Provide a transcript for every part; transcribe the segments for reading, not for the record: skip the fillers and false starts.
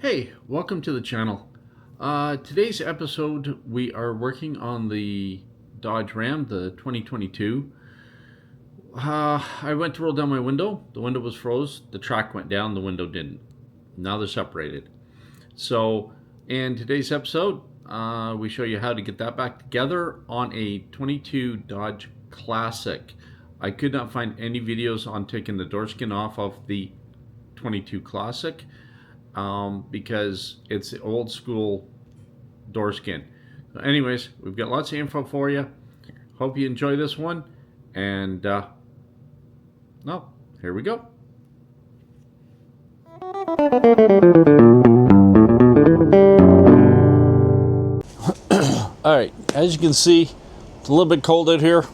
Hey, welcome to the channel. Today's episode, we are working on the Dodge Ram, the 2022. I went to roll down my window. The window was froze. The track went down. The window didn't. Now they're separated. So, in today's episode, we show you how to get that back together on a 22 Dodge Classic. I could not find any videos on taking the door skin off of the 22 Classic. Because it's the old school door skin. So anyways, we've got lots of info for you. Hope you enjoy this one. And, here we go. Alright, as you can see, it's a little bit cold out here.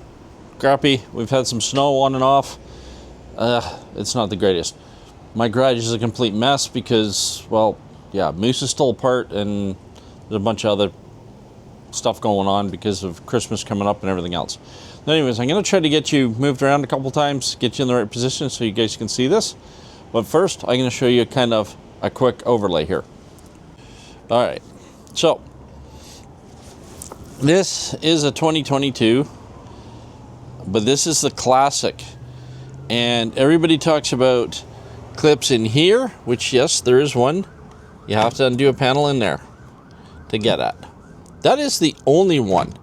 Crappy. We've had some snow on and off. It's not the greatest. My garage is a complete mess because, well, yeah, Moose is still apart and there's a bunch of other stuff going on because of Christmas coming up and everything else. Anyways, I'm going to try to get you moved around a couple times, get you in the right position so you guys can see this. But first, I'm going to show you kind of a quick overlay here. Alright, so this is a 2022, but this is the Classic. And everybody talks about clips in here, which yes, there is one. You have to undo a panel in there to get at. That is the only one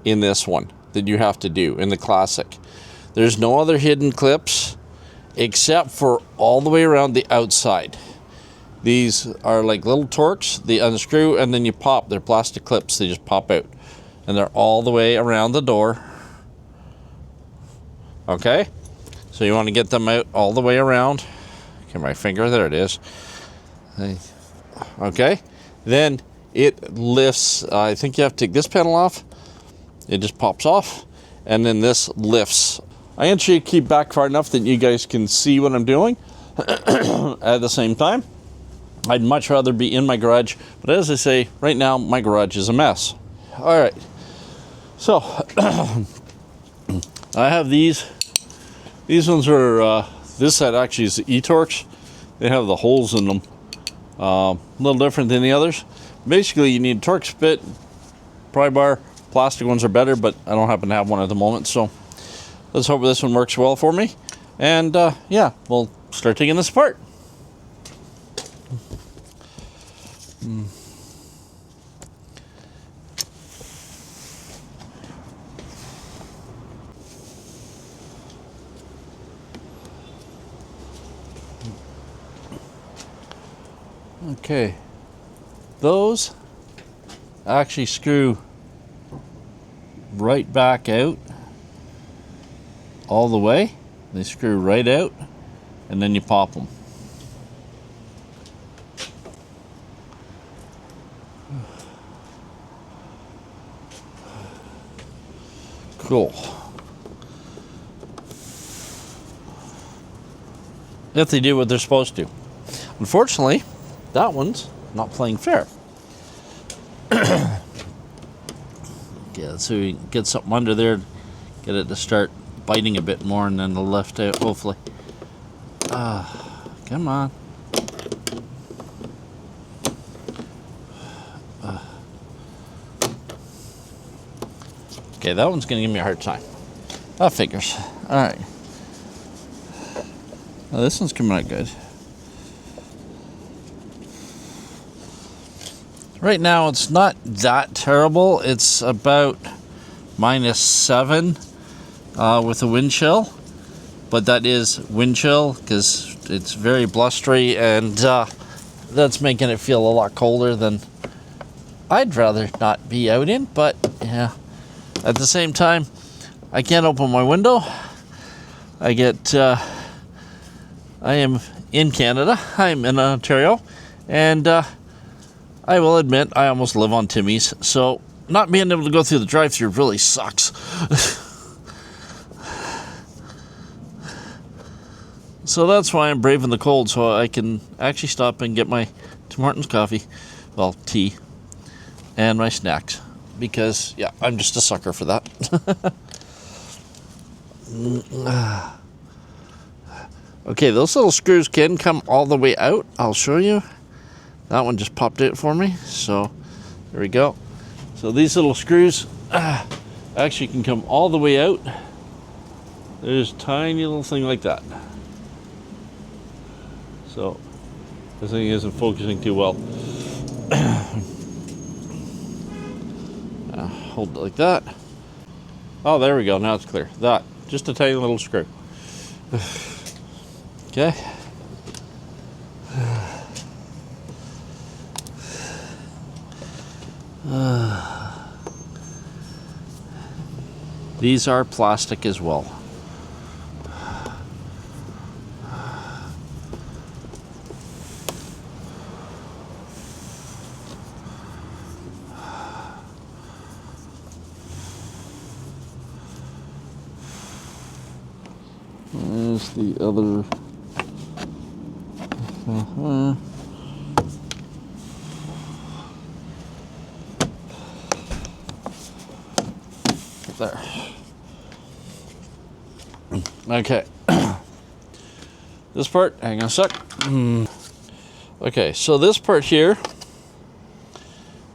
in this one that you have to do in the Classic. There's no other hidden clips except for all the way around the outside. These are like little Torx. They unscrew and then you pop. They're plastic clips. They just pop out. And they're all the way around the door. Okay? So you want to get them out all the way around. Okay, my finger, there it is. Okay, then it lifts. I think you have to take this panel off. It just pops off, and then this lifts. I actually keep back far enough that you guys can see what I'm doing at the same time. I'd much rather be in my garage, but as I say, right now my garage is a mess. All right, so I have these. These ones are. This side actually is the E-Torx. They have the holes in them. A little different than the others. Basically, you need a Torx bit, pry bar. Plastic ones are better, but I don't happen to have one at the moment. So let's hope this one works well for me. And yeah, we'll start taking this apart. Okay, those actually screw right back out all the way. They screw right out and then you pop them. Cool. If they do what they're supposed to. Unfortunately, that one's not playing fair. Yeah, so we can get something under there, get it to start biting a bit more, and then the lift out, hopefully. Come on. Okay, that one's gonna give me a hard time. That figures. Alright. Now this one's coming out good. Right now it's not that terrible. It's about -7 with the wind chill, but that is wind chill because it's very blustery, and that's making it feel a lot colder than I'd rather not be out in. But yeah, at the same time, I can't open my window. I am in Canada. I'm in Ontario, and I will admit, I almost live on Timmy's, so not being able to go through the drive-thru really sucks. So that's why I'm braving the cold, so I can actually stop and get my Tim Hortons coffee, well, tea, and my snacks, because, yeah, I'm just a sucker for that. Okay, those little screws can come all the way out. I'll show you. That one just popped out for me, so there we go. So these little screws actually can come all the way out. There's a tiny little thing like that. So this thing isn't focusing too well. Hold it like that. Oh, there we go. Now it's clear. That, just a tiny little screw. Okay. These are plastic as well. There's the other. There. Okay. This part, hang on a sec. Okay, so this part here,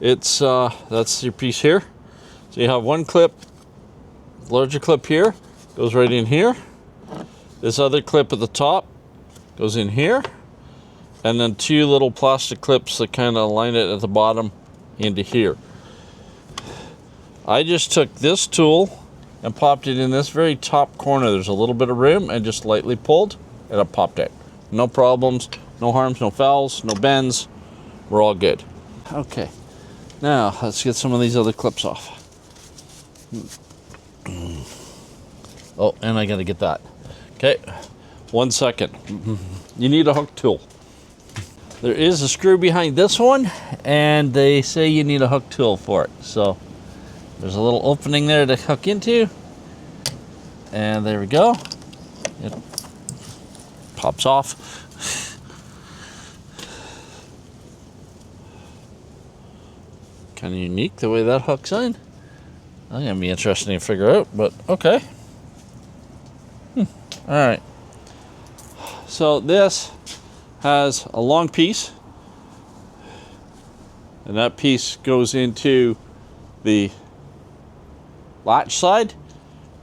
it's that's your piece here. So you have one clip, larger clip here, goes right in here. This other clip at the top goes in here, and then two little plastic clips that kind of line it at the bottom into here. I just took this tool and popped it in this very top corner. There's a little bit of room, and just lightly pulled, and it popped out. No problems, no harms, no fouls, no bends. We're all good. Okay, now let's get some of these other clips off. Oh, and I gotta get that. Okay, 1 second. You need a hook tool. There is a screw behind this one, and they say you need a hook tool for it. So there's a little opening there to hook into, and there we go. It pops off. Kind of unique the way that hooks in. That's gonna be interesting to figure out, but okay. All right. So this has a long piece, and that piece goes into the latch side,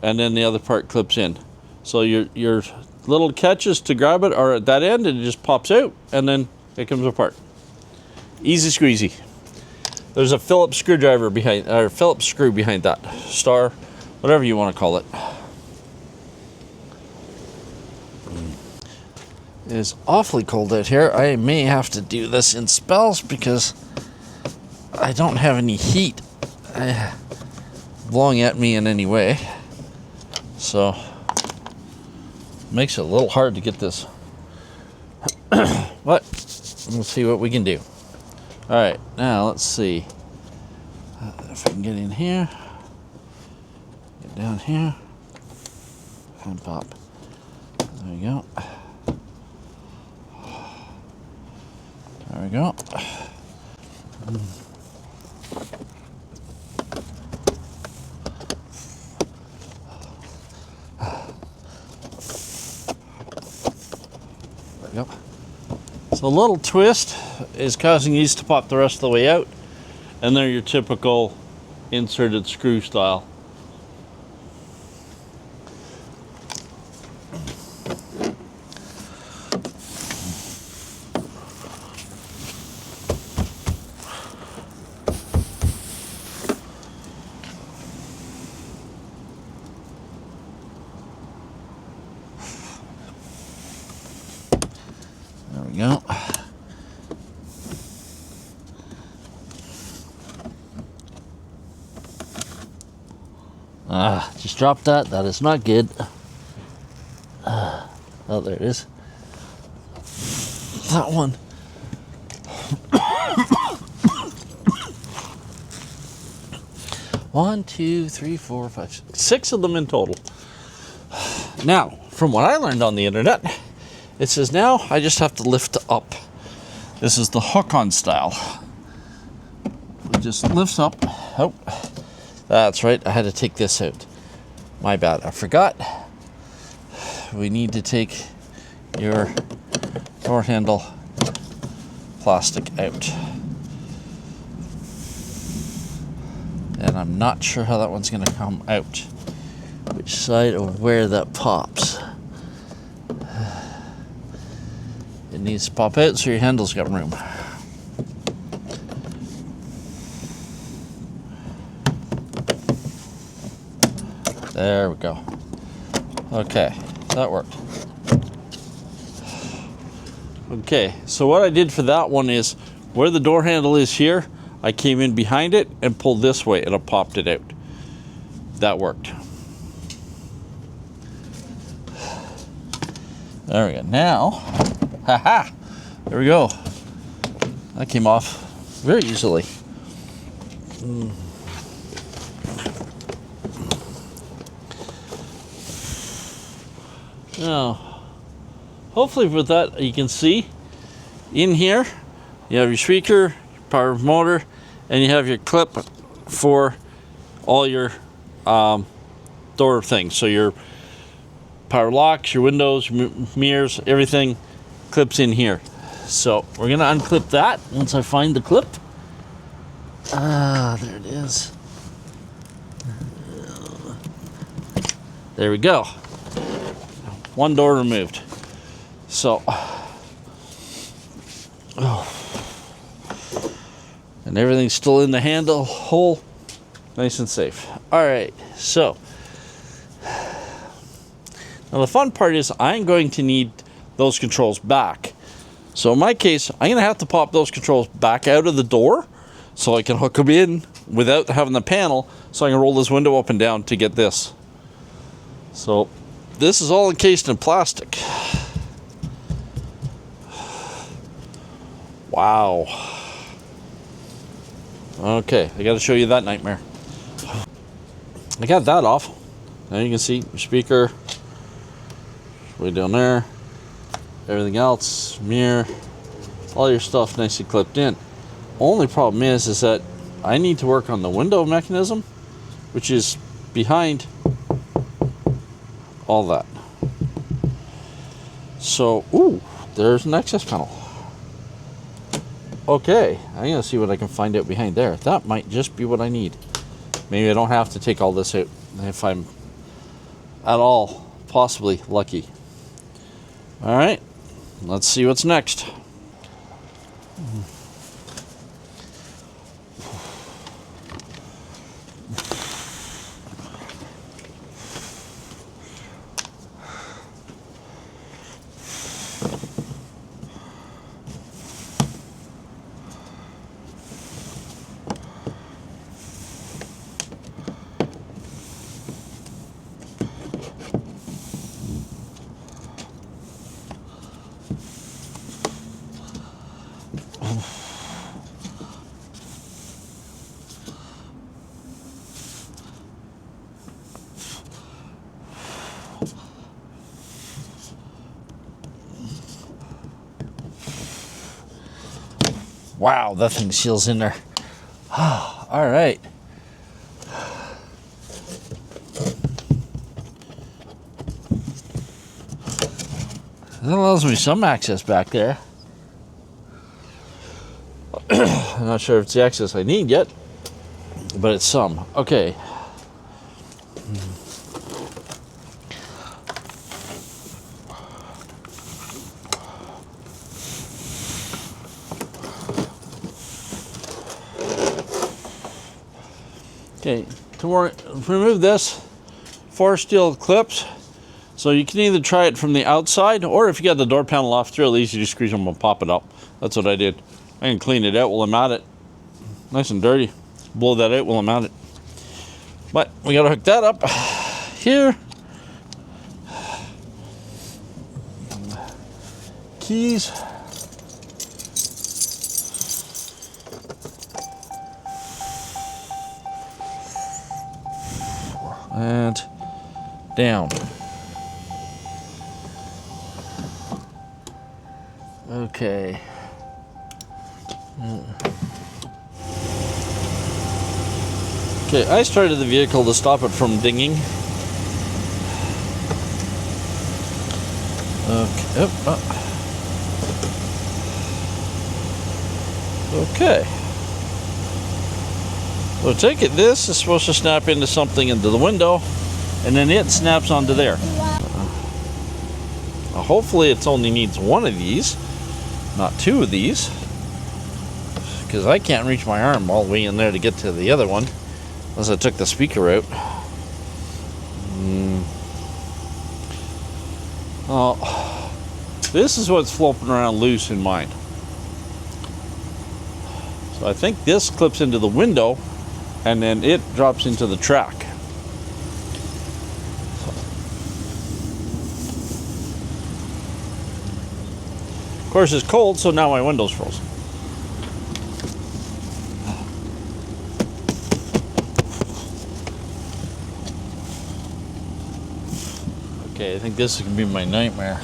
and then the other part clips in. So your little catches to grab it are at that end, and it just pops out, and then it comes apart. Easy squeezy. There's a Phillips screwdriver behind, or Phillips screw behind that. Star, whatever you want to call it. It is awfully cold out here. I may have to do this in spells because I don't have any heat blowing at me in any way. So makes it a little hard to get this. But we'll see what we can do. All right, now let's see if I can get in here, get down here, and pop. There we go. There we go. There we go. So a little twist is causing these to pop the rest of the way out, and they're your typical inserted screw style. There we go. Just dropped that. That is not good. Oh, there it is. That one. One, two, three, four, five, six of them in total. Now, from what I learned on the internet, it says now I just have to lift up. This is the hook-on style. It just lifts up. Oh, that's right. I had to take this out. My bad. I forgot. We need to take your door handle plastic out. And I'm not sure how that one's going to come out. Which side or where that pops. It needs to pop out so your handle's got room. There we go. Okay, that worked. Okay, so what I did for that one is where the door handle is here, I came in behind it and pulled this way and it popped it out. That worked. There we go. Now, haha, there we go. That came off very easily. Now, hopefully with that you can see in here you have your speaker, your power motor, and you have your clip for all your door things. So your power locks, your windows, mirrors, everything clips in here. So we're gonna unclip that once I find the clip. There it is. There we go. One door removed. So, and everything's still in the handle hole, nice and safe. All right, so now the fun part is I'm going to need those controls back. So in my case, I'm gonna have to pop those controls back out of the door so I can hook them in without having the panel, so I can roll this window up and down to get this. So this is all encased in plastic. Wow. Okay, I gotta show you that nightmare. I got that off. Now you can see your speaker way down there. Everything else, mirror, all your stuff nicely clipped in. Only problem is that I need to work on the window mechanism, which is behind all that. So, ooh, there's an access panel. Okay, I'm gonna see what I can find out behind there. That might just be what I need. Maybe I don't have to take all this out if I'm at all possibly lucky. All right, let's see what's next. Wow, that thing seals in there. All right. That allows me some access back there. I'm not sure if it's the access I need yet, but it's some. Okay. Okay, to remove this, 4 steel clips. So you can either try it from the outside, or if you got the door panel off, it's real easy to squeeze them and pop it up. That's what I did. I can clean it out while I'm at it. Nice and dirty. Blow that out while I'm at it. But we gotta hook that up here. Keys. And down. Okay. Okay, I started the vehicle to stop it from dinging. Okay. Okay. So take it, this is supposed to snap into something into the window, and then it snaps onto there. Hopefully it only needs one of these, not two of these, because I can't reach my arm all the way in there to get to the other one, unless I took the speaker out. Oh, this is what's flopping around loose in mine. So I think this clips into the window, and then it drops into the track. Of course, it's cold, so now my window's frozen. Okay, I think this is gonna be my nightmare.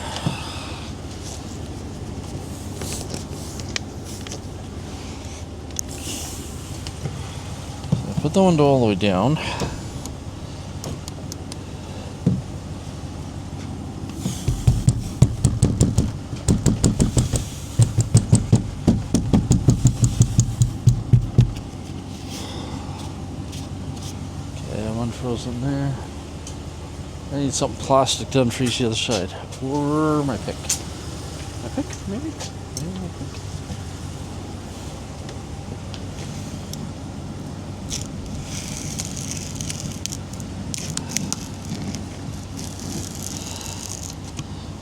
So put the window all the way down. Unfrozen there. I need something plastic to unfreeze the other side. Or my pick. My pick, maybe? Maybe my pick.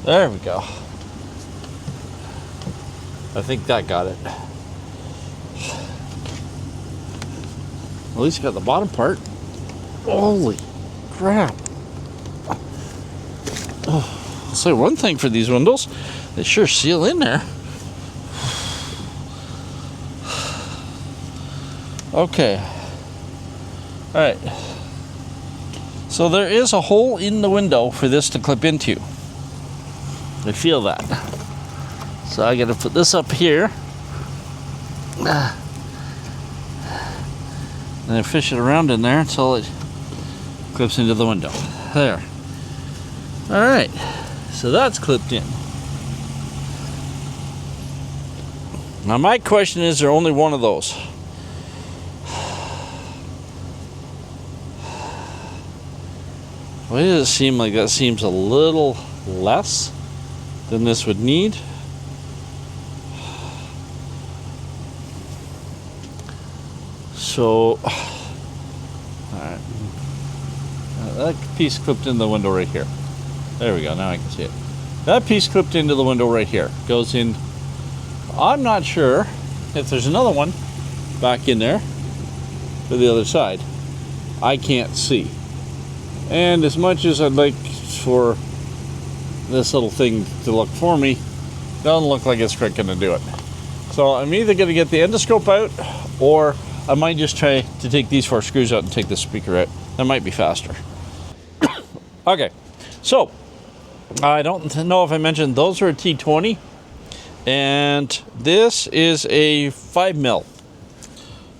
There we go. I think that got it. At least got the bottom part. Holy crap. Oh, I'll say one thing for these windows, they sure seal in there. Okay. Alright. So there is a hole in the window for this to clip into. I feel that. So I gotta put this up here. And then fish it around in there until it clips into the window. There. Alright, so that's clipped in. Now my question is there only one of those? Why does it seem like that seems a little less than this would need? So, alright. That piece clipped in the window right here. There we go, now I can see it. That piece clipped into the window right here. Goes in. I'm not sure if there's another one back in there for the other side. I can't see. And as much as I'd like for this little thing to look for me, doesn't look like it's quite gonna do it. So I'm either gonna get the endoscope out, or I might just try to take these 4 screws out and take the speaker out. That might be faster. Okay, so I don't know if I mentioned those are a T20, and this is a 5mm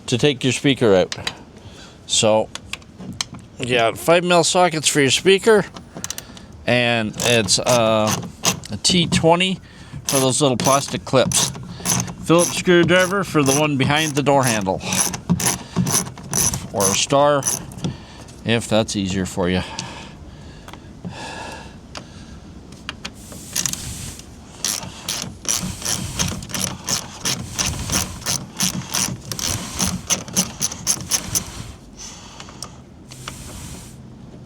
to take your speaker out. So yeah, 5mm sockets for your speaker, and it's a T20 for those little plastic clips. Phillips screwdriver for the one behind the door handle, or a star if that's easier for you.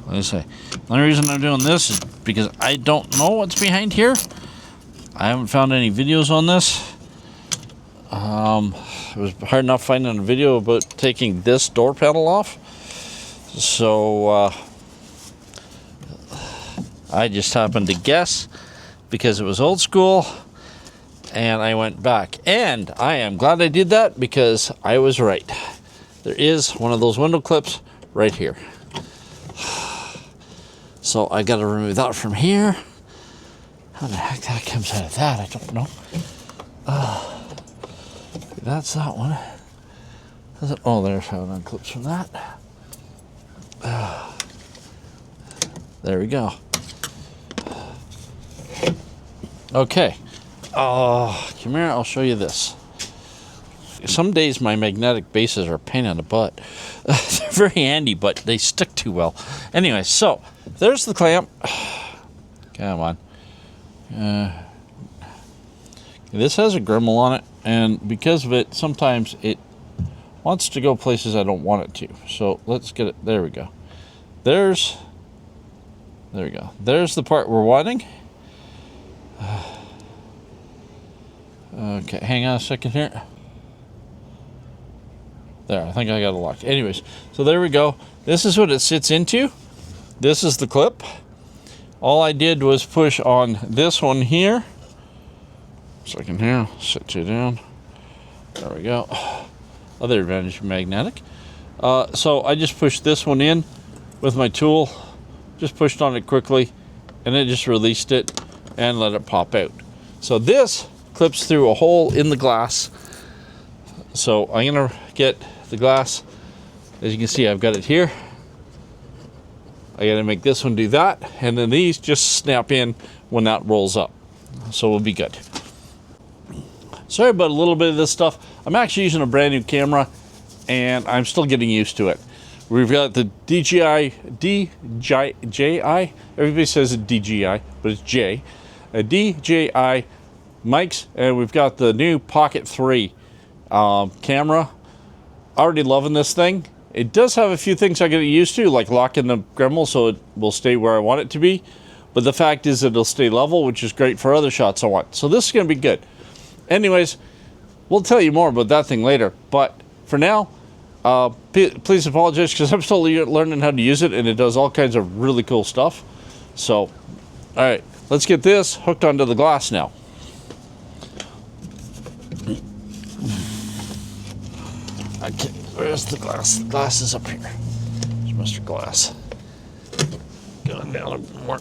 Like I say, the only reason I'm doing this is because I don't know what's behind here. I haven't found any videos on this. It was hard enough finding a video about taking this door panel off. So I just happened to guess because it was old school, and I went back. And I am glad I did that because I was right. There is one of those window clips right here. So I got to remove that from here. How the heck that comes out of that, I don't know. That's that one. Oh, there's how it unclips from that. There we go. Okay. Come here, I'll show you this. Some days my magnetic bases are a pain in the butt. They're very handy, but they stick too well. Anyway, so there's the clamp. Come on. This has a Gremel on it, and because of it, sometimes it wants to go places I don't want it to. So let's get it. There we go. There we go. There's the part we're wanting. Okay, hang on a second here. There, I think I got it locked. Anyways, so there we go. This is what it sits into. This is the clip. All I did was push on this one here. Second here, sit you down. There we go. Other advantage of magnetic. So I just pushed this one in with my tool. Just pushed on it quickly, and it just released it and let it pop out. So this clips through a hole in the glass. So I'm gonna get the glass. As you can see, I've got it here. I gotta make this one do that, and then these just snap in when that rolls up. So we'll be good. Sorry about a little bit of this stuff. I'm actually using a brand new camera, and I'm still getting used to it. We've got the DJI. Everybody says it's DJI, but it's J. A DJI mics, and we've got the new Pocket 3 camera. Already loving this thing. It does have a few things I get used to, like locking the Gremel so it will stay where I want it to be. But the fact is that it'll stay level, which is great for other shots I want. So this is going to be good. Anyways, we'll tell you more about that thing later. But for now, please apologize because I'm still learning how to use it, and it does all kinds of really cool stuff. So, all right, let's get this hooked onto the glass now. Okay, where's the glass? The glass is up here. There's Mr. Glass. Going down a bit more.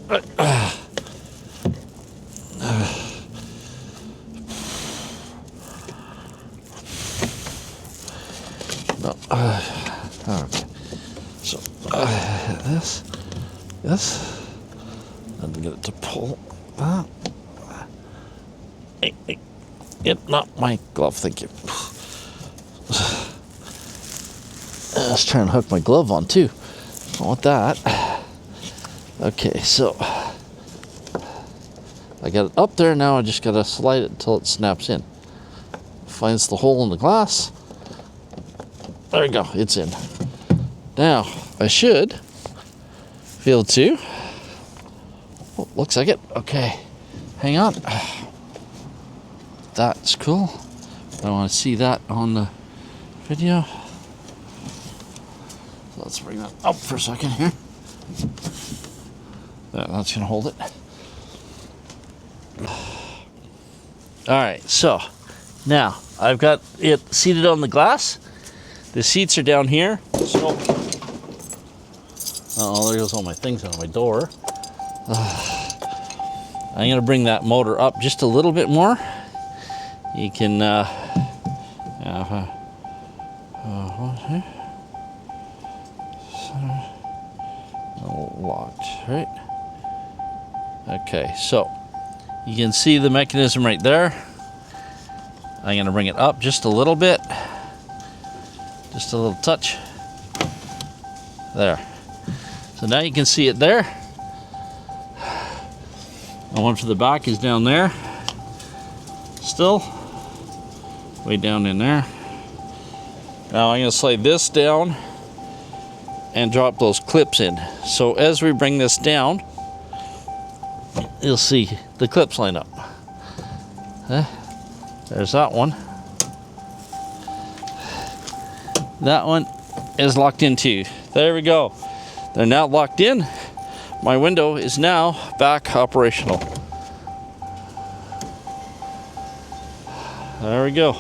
Okay. So this, and get it to pull that. Hey, not my glove. Thank you. I was trying to hook my glove on too. Don't want that. Okay, so I got it up there now. I just gotta slide it until it snaps in. Finds the hole in the glass. There we go, it's in. Now, I should be able to. Oh, looks like it. Okay, hang on. That's cool. I want to see that on the video. Let's bring that up for a second here. That's gonna hold it. All right, so now I've got it seated on the glass. The seats are down here. So, oh, there goes all my things on my door. I'm gonna bring that motor up just a little bit more. You can, locked, right? Okay, so you can see the mechanism right there. I'm gonna bring it up just a little bit. Just a little touch. There. So now you can see it there. The one for the back is down there. Still. Way down in there. Now I'm going to slide this down and drop those clips in. So as we bring this down, you'll see the clips line up. There's that one. That one is locked in too. There we go. They're now locked in. My window is now back operational. There we go.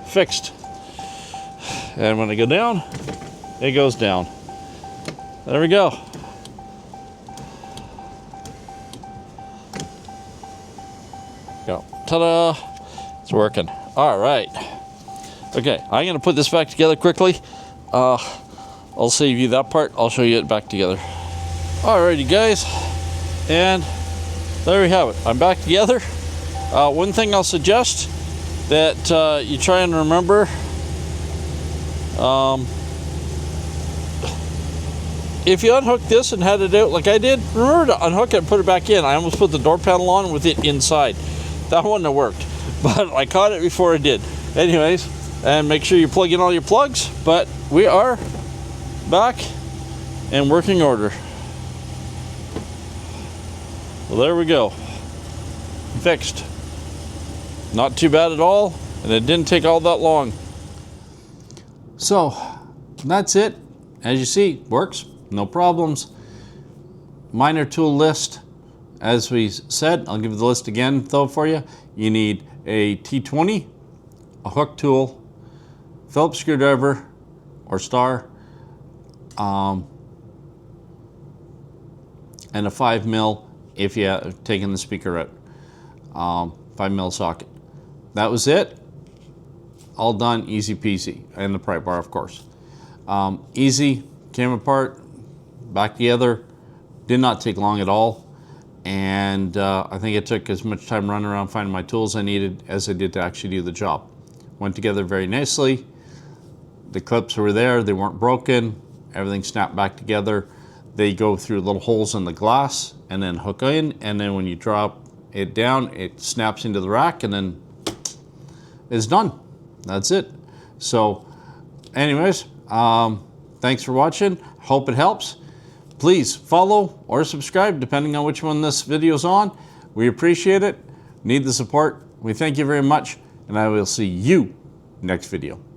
Fixed. And when I go down, it goes down. There we go. Go. Ta-da! It's working. All right. Okay, I'm gonna put this back together quickly. I'll save you that part. I'll show you it back together. Alrighty, guys, and there we have it. I'm back together. One thing I'll suggest that you try and remember. If you unhook this and had it out like I did, remember to unhook it and put it back in. I almost put the door panel on with it inside. That wouldn't have worked, but I caught it before it did. Anyways, and make sure you plug in all your plugs, but we are back in working order. Well, there we go. Fixed. Not too bad at all, and it didn't take all that long. So, that's it. As you see, works. No problems. Minor tool list, as we said, I'll give you the list again though for you. You need a T20, a hook tool, Phillips screwdriver or star, and a 5mm if you have taken the speaker out. 5mm socket. That was it. All done, easy peasy. And the pry bar, of course. Easy, came apart, back together, did not take long at all, and I think it took as much time running around finding my tools I needed as I did to actually do the job. Went together very nicely. The clips were there, they weren't broken, everything snapped back together. They go through little holes in the glass and then hook in, and then when you drop it down, it snaps into the rack, and then it's done. That's it. So anyways, thanks for watching. Hope it helps. Please follow or subscribe depending on which one this video is on. We appreciate it. Need the support. We thank you very much, and I will see you next video.